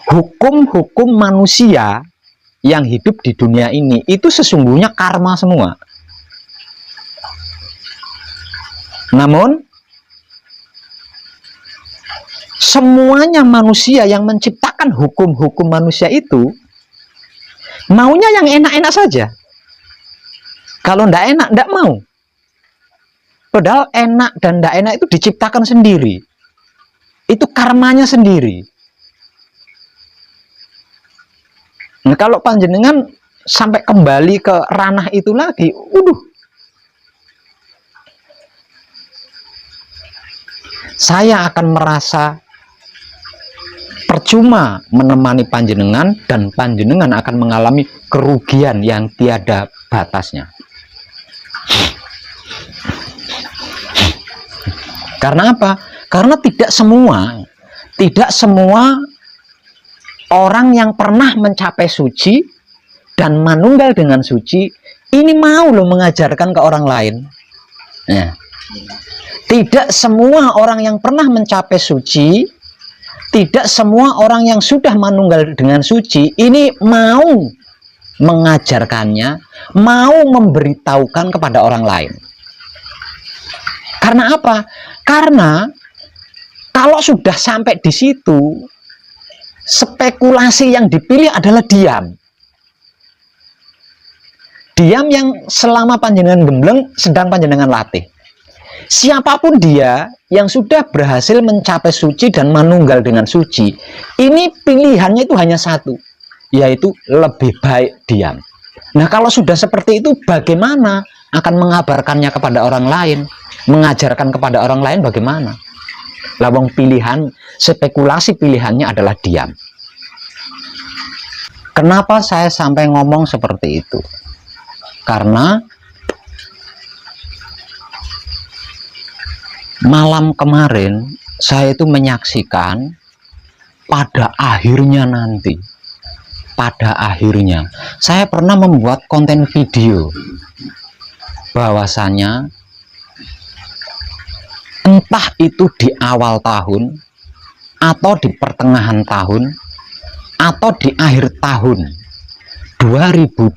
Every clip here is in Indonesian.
Hukum-hukum manusia yang hidup di dunia ini itu sesungguhnya karma semua. Namun semuanya manusia yang menciptakan hukum-hukum manusia itu maunya yang enak-enak saja. Kalau ndak enak, ndak mau. Padahal enak dan ndak enak itu diciptakan sendiri. Itu karmanya sendiri. Nah, kalau panjenengan sampai kembali ke ranah itu lagi, saya akan merasa percuma menemani panjenengan dan panjenengan akan mengalami kerugian yang tiada batasnya. Karena apa? Karena tidak semua orang yang pernah mencapai suci dan manunggal dengan suci ini mau loh mengajarkan ke orang lain. Nah, tidak semua orang yang pernah mencapai suci, tidak semua orang yang sudah manunggal dengan suci ini mau mengajarkannya, mau memberitahukan kepada orang lain. Karena apa? Karena kalau sudah sampai di situ, spekulasi yang dipilih adalah diam. Diam yang selama panjenengan gembleng sedang panjenengan latih. Siapapun dia yang sudah berhasil mencapai suci dan manunggal dengan suci, ini pilihannya itu hanya satu, yaitu lebih baik diam. Nah, kalau sudah seperti itu, bagaimana akan mengabarkannya kepada orang lain, mengajarkan kepada orang lain bagaimana? Lawang pilihan, spekulasi pilihannya adalah diam. Kenapa saya sampai ngomong seperti itu? Karena malam kemarin saya itu menyaksikan pada akhirnya nanti, saya pernah membuat konten video bahwasanya entah itu di awal tahun atau di pertengahan tahun atau di akhir tahun 2025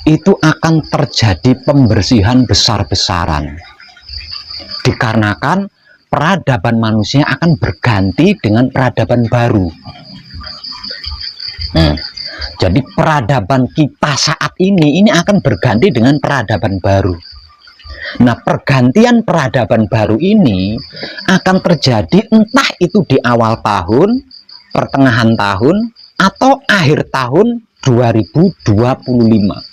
itu akan terjadi pembersihan besar-besaran, dikarenakan peradaban manusia akan berganti dengan peradaban baru. Jadi peradaban kita saat ini akan berganti dengan peradaban baru. Nah, pergantian peradaban baru ini akan terjadi entah itu di awal tahun, pertengahan tahun, atau akhir tahun 2025.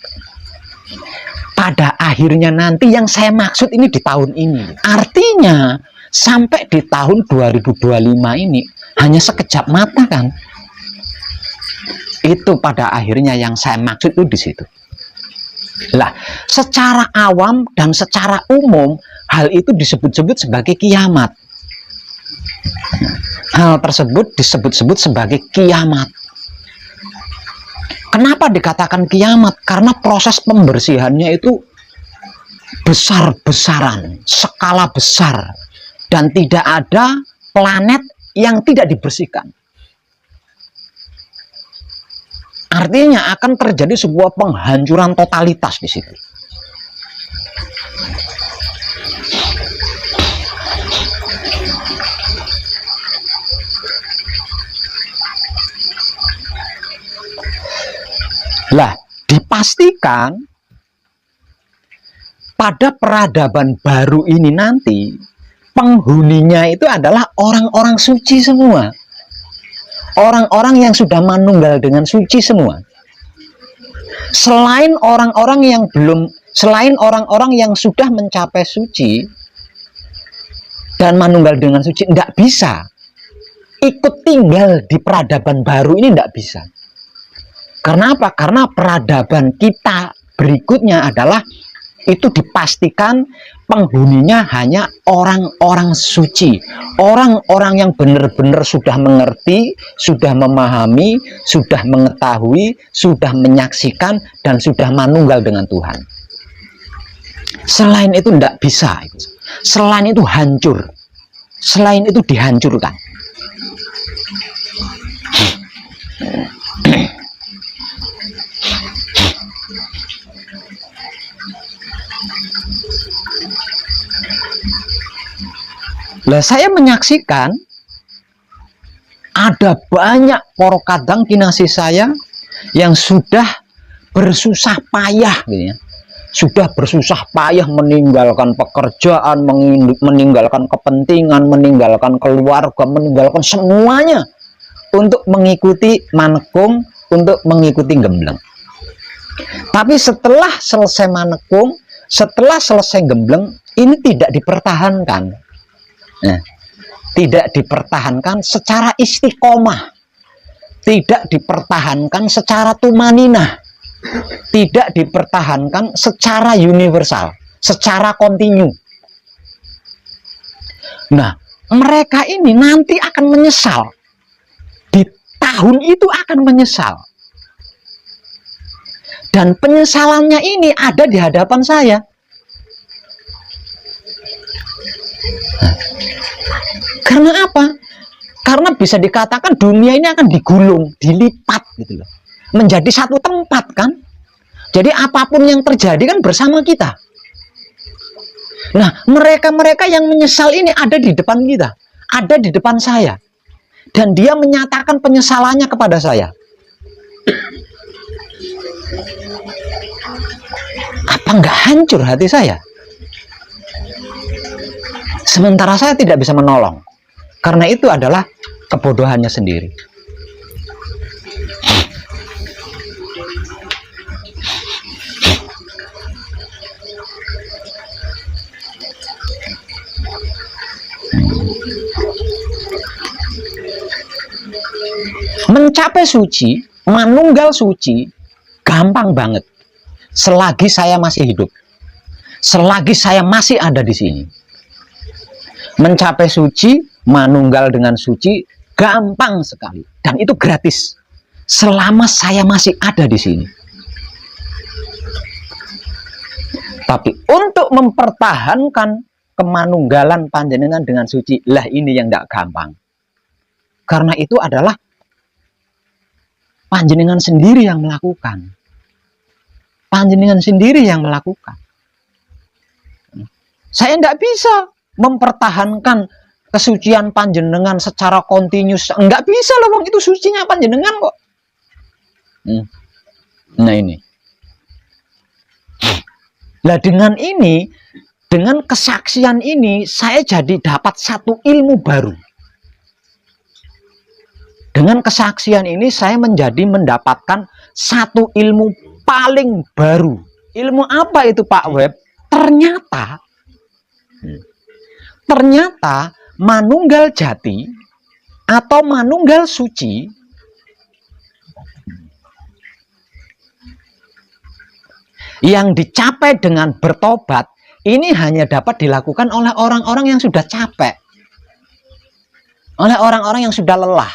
Pada akhirnya nanti yang saya maksud ini di tahun ini. Artinya sampai di tahun 2025 ini hanya sekejap mata kan. Itu pada akhirnya yang saya maksud itu di situ. Lah, secara awam dan secara umum hal itu disebut-sebut sebagai kiamat. Hal tersebut disebut-sebut sebagai kiamat. Kenapa dikatakan kiamat? Karena proses pembersihannya itu besar-besaran, skala besar, dan tidak ada planet yang tidak dibersihkan. Artinya akan terjadi sebuah penghancuran totalitas di situ. Lah, dipastikan pada peradaban baru ini nanti penghuninya itu adalah orang-orang suci semua. Orang-orang yang sudah manunggal dengan suci semua. Selain orang-orang yang sudah mencapai suci dan manunggal dengan suci, tidak bisa ikut tinggal di peradaban baru ini, tidak bisa. Karena apa? Karena peradaban kita berikutnya adalah itu dipastikan penghuninya hanya orang-orang suci, orang-orang yang benar-benar sudah mengerti, sudah memahami, sudah mengetahui, sudah menyaksikan, dan sudah manunggal dengan Tuhan. Selain itu tidak bisa. Selain itu hancur. Selain itu dihancurkan. Lah saya menyaksikan ada banyak para kadang kinasih saya yang sudah bersusah payah gitu ya. Sudah bersusah payah meninggalkan pekerjaan, meninggalkan kepentingan, meninggalkan keluarga, meninggalkan semuanya untuk mengikuti manekung, untuk mengikuti gembleng. Tapi setelah selesai manekung, setelah selesai gembleng, ini tidak dipertahankan. Nah, tidak dipertahankan secara istiqomah, tidak dipertahankan secara tumaninah, tidak dipertahankan secara universal, secara kontinu. Nah, mereka ini nanti akan menyesal. Di tahun itu akan menyesal. Dan penyesalannya ini ada di hadapan saya. Nah, karena apa? Karena bisa dikatakan dunia ini akan digulung, dilipat gitu loh. Menjadi satu tempat kan. Jadi apapun yang terjadi kan bersama kita. Nah, mereka-mereka yang menyesal ini ada di depan kita, ada di depan saya. Dan dia menyatakan penyesalannya kepada saya. Apa nggak hancur hati saya? Sementara saya tidak bisa menolong. Karena itu adalah kebodohannya sendiri. Mencapai suci, manunggal suci, gampang banget. Selagi saya masih hidup, selagi saya masih ada di sini. Mencapai suci, manunggal dengan suci, gampang sekali. Dan itu gratis. Selama saya masih ada di sini. Tapi untuk mempertahankan kemanunggalan panjenengan dengan suci, lah ini yang tidak gampang. Karena itu adalah panjenengan sendiri yang melakukan. Panjenengan sendiri yang melakukan. Saya tidak bisa mempertahankan kesucian panjenengan secara kontinus. Enggak bisa loh, itu sucinya panjenengan kok. Nah ini. Nah dengan ini, dengan kesaksian ini, saya jadi dapat satu ilmu baru. Dengan kesaksian ini, saya menjadi mendapatkan satu ilmu paling baru. Ilmu apa itu Pak Web? Ternyata manunggal jati atau manunggal suci yang dicapai dengan bertobat ini hanya dapat dilakukan oleh orang-orang yang sudah capek, oleh orang-orang yang sudah lelah.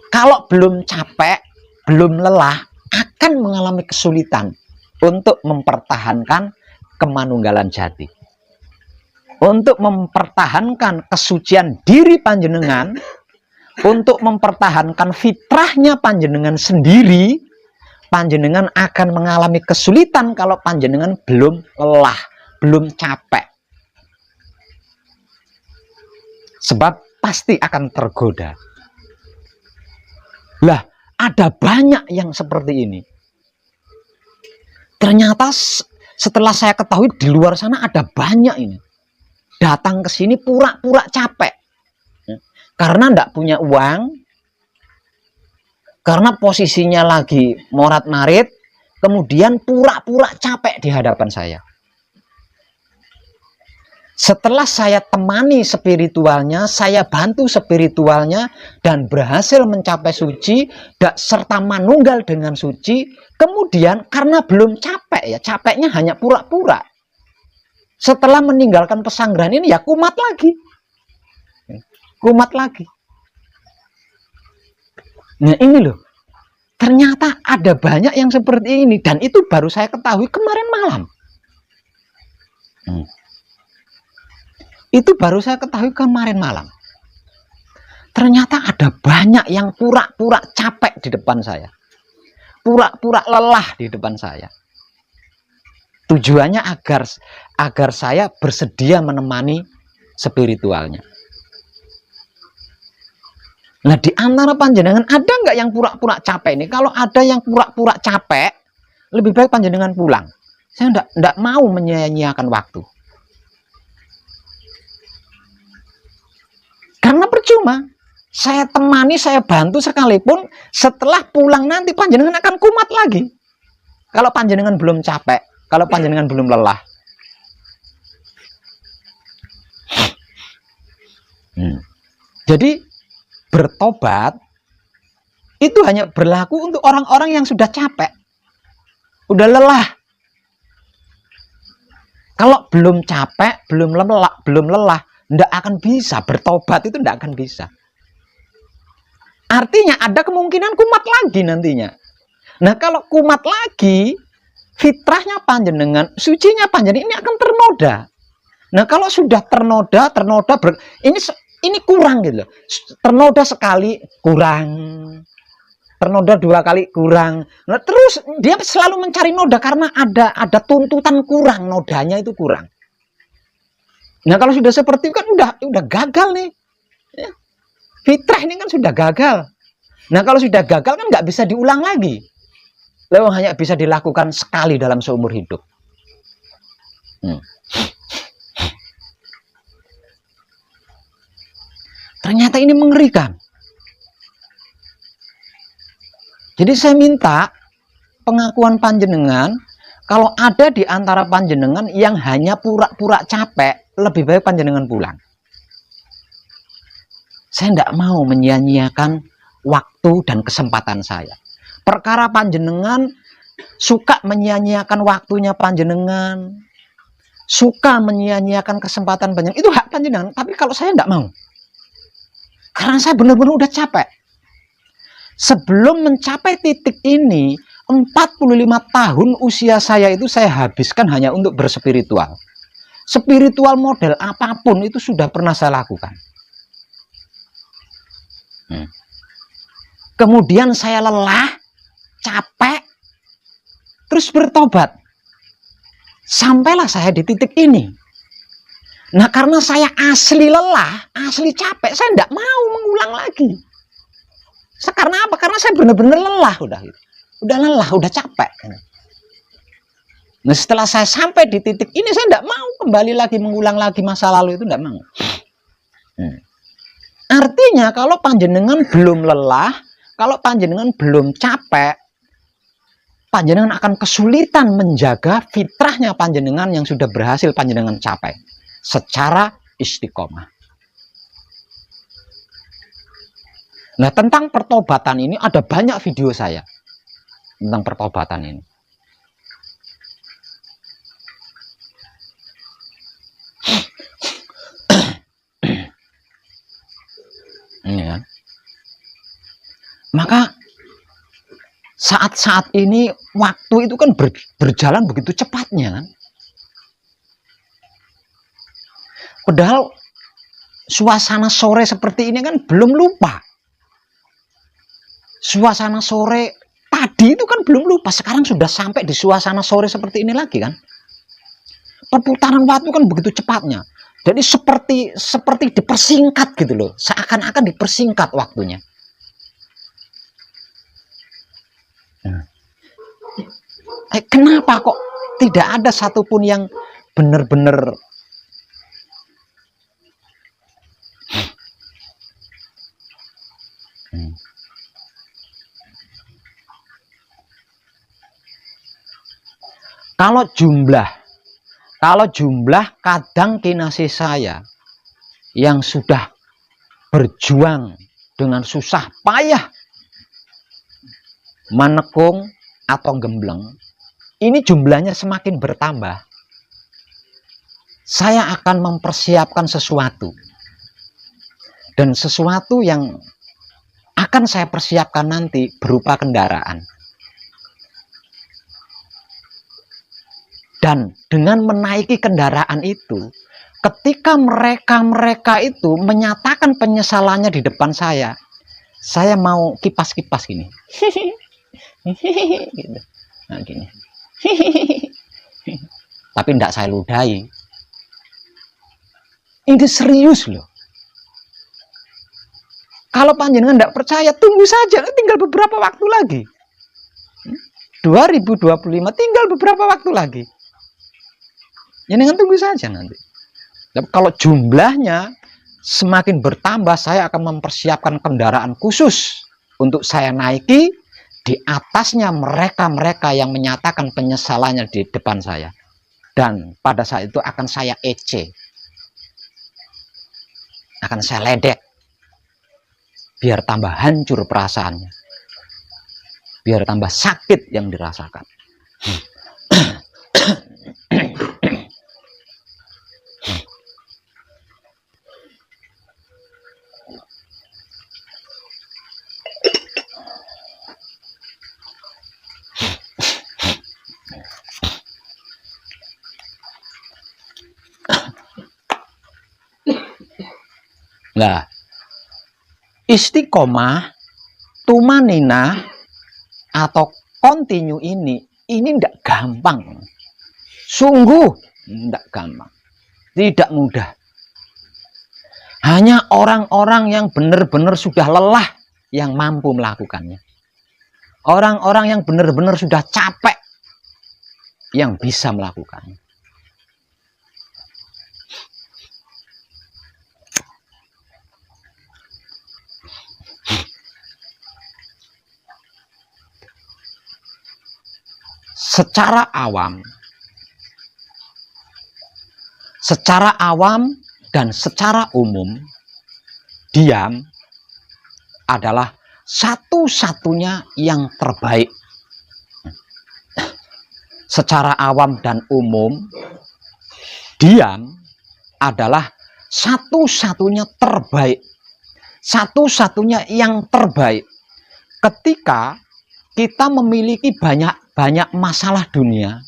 Kalau belum capek, belum lelah, akan mengalami kesulitan untuk mempertahankan kemanunggalan jati. Untuk mempertahankan kesucian diri panjenengan, untuk mempertahankan fitrahnya panjenengan sendiri, panjenengan akan mengalami kesulitan kalau panjenengan belum lelah, belum capek. Sebab pasti akan tergoda. Lah, ada banyak yang seperti ini. Ternyata setelah saya ketahui di luar sana ada banyak ini. Datang ke sini pura-pura capek. Karena tidak punya uang. Karena posisinya lagi morat-marit. Kemudian pura-pura capek di hadapan saya. Setelah saya temani spiritualnya, saya bantu spiritualnya, dan berhasil mencapai suci, serta manunggal dengan suci, kemudian karena belum capek ya, capeknya hanya pura-pura. Setelah meninggalkan pesanggrahan ini ya kumat lagi. Kumat lagi. Nah ini loh, ternyata ada banyak yang seperti ini, dan itu baru saya ketahui kemarin malam. Itu baru saya ketahui kemarin malam. ternyata ada banyak yang pura-pura capek di depan saya, pura-pura lelah di depan saya. Tujuannya agar saya bersedia menemani spiritualnya. Nah, di antara panjenengan ada nggak yang pura-pura capek ini? Kalau ada yang pura-pura capek, lebih baik panjenengan pulang. Saya nggak mau menyia-nyiakan waktu. Karena percuma. Saya temani, saya bantu sekalipun, setelah pulang nanti panjenengan akan kumat lagi. Kalau panjenengan belum capek, kalau panjenengan belum lelah. Jadi bertobat itu hanya berlaku untuk orang-orang yang sudah capek, udah lelah. Kalau belum capek, belum lelah, tidak akan bisa bertobat, itu tidak akan bisa. Artinya ada kemungkinan kumat lagi nantinya. Nah, kalau kumat lagi, fitrahnya panjenengan, sucinya panjenengan ini akan ternoda. Nah, kalau sudah ternoda ini kurang gitu loh. Ternoda sekali kurang, ternoda 2 kali kurang. Nah, terus dia selalu mencari noda karena ada tuntutan kurang, nodanya itu kurang. Nah, kalau sudah seperti itu kan udah gagal nih. Ya. Fitrah ini kan sudah gagal. Nah, kalau sudah gagal kan nggak bisa diulang lagi. Lalu hanya bisa dilakukan sekali dalam seumur hidup. Ternyata ini mengerikan. Jadi saya minta pengakuan panjenengan, kalau ada di antara panjenengan yang hanya pura-pura capek, lebih baik panjenengan pulang. Saya tidak mau menyia-nyiakan waktu dan kesempatan saya. Perkara panjenengan suka menyia-nyiakan waktunya panjenengan, suka menyia-nyiakan kesempatan panjenengan, itu hak panjenengan. Tapi kalau saya tidak mau, karena saya benar-benar udah capek. Sebelum mencapai titik ini, 45 tahun usia saya itu saya habiskan hanya untuk berspiritual. Spiritual model apapun itu sudah pernah saya lakukan. Kemudian saya lelah, capek, terus bertobat. Sampailah saya di titik ini. Nah, karena saya asli lelah, asli capek, saya tidak mau mengulang lagi. Karena apa? Karena saya benar-benar lelah udah lelah, udah capek. Nah, setelah saya sampai di titik ini, saya tidak mau kembali lagi mengulang lagi masa lalu itu, tidak mau. Artinya kalau panjenengan belum lelah, kalau panjenengan belum capek, panjenengan akan kesulitan menjaga fitrahnya panjenengan yang sudah berhasil panjenengan capai secara istiqomah. Nah, tentang pertobatan ini ada banyak video saya tentang pertobatan ini. Ya. Maka saat-saat ini waktu itu kan berjalan begitu cepatnya kan. Padahal suasana sore seperti ini kan belum lupa. Suasana sore tadi itu kan belum lupa, sekarang sudah sampai di suasana sore seperti ini lagi kan. Perputaran waktu kan begitu cepatnya. Jadi seperti dipersingkat gitu loh, seakan-akan dipersingkat waktunya. Kenapa kok tidak ada satupun yang benar-benar kalau jumlah kadang kinasih saya yang sudah berjuang dengan susah payah menekung atau gembleng, ini jumlahnya semakin bertambah. Saya akan mempersiapkan sesuatu, dan sesuatu yang akan saya persiapkan nanti berupa kendaraan. Dan dengan menaiki kendaraan itu, ketika mereka itu menyatakan penyesalannya di depan saya mau kipas-kipas gini. Gitu. Nah, gini. Tapi tidak saya ludahi. Ini serius loh. Kalau panjenengan tidak percaya, tunggu saja, tinggal beberapa waktu lagi. 2025 tinggal beberapa waktu lagi. Jangan tunggu saja nanti. Tapi kalau jumlahnya semakin bertambah, saya akan mempersiapkan kendaraan khusus untuk saya naiki di atasnya mereka-mereka yang menyatakan penyesalannya di depan saya. Dan pada saat itu akan saya ece. Akan saya ledek. Biar tambah hancur perasaannya. Biar tambah sakit yang dirasakan. Nah, istiqomah, tumanina, atau continue ini tidak gampang. Sungguh tidak gampang. Tidak mudah. Hanya orang-orang yang benar-benar sudah lelah yang mampu melakukannya. Orang-orang yang benar-benar sudah capek yang bisa melakukannya. Secara awam dan secara umum, diam adalah satu-satunya yang terbaik. Secara awam dan umum, diam adalah satu-satunya terbaik. Satu-satunya yang terbaik. Ketika kita memiliki banyak masalah dunia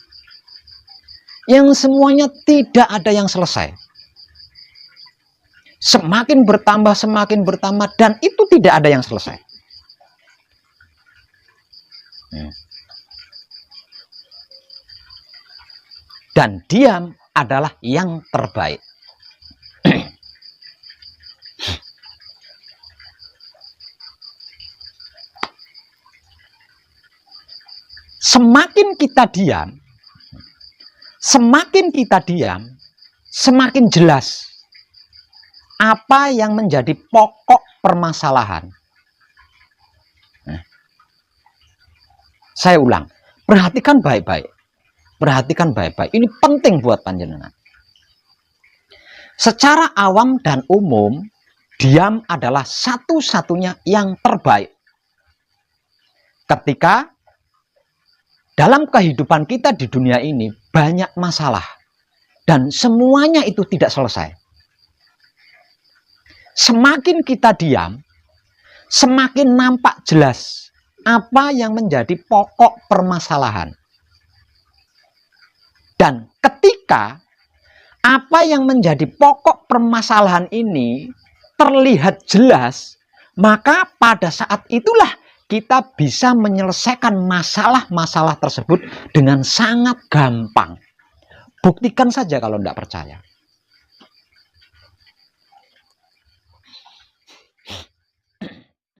yang semuanya tidak ada yang selesai. Semakin bertambah dan itu tidak ada yang selesai. Dan diam adalah yang terbaik. Semakin kita diam, semakin jelas apa yang menjadi pokok permasalahan. Saya ulang, perhatikan baik-baik. Perhatikan baik-baik. Ini penting buat panjenengan. Secara awam dan umum, diam adalah satu-satunya yang terbaik. Ketika dalam kehidupan kita di dunia ini banyak masalah dan semuanya itu tidak selesai. Semakin kita diam, semakin nampak jelas apa yang menjadi pokok permasalahan. Dan ketika apa yang menjadi pokok permasalahan ini terlihat jelas, maka pada saat itulah kita bisa menyelesaikan masalah-masalah tersebut dengan sangat gampang. Buktikan saja kalau tidak percaya.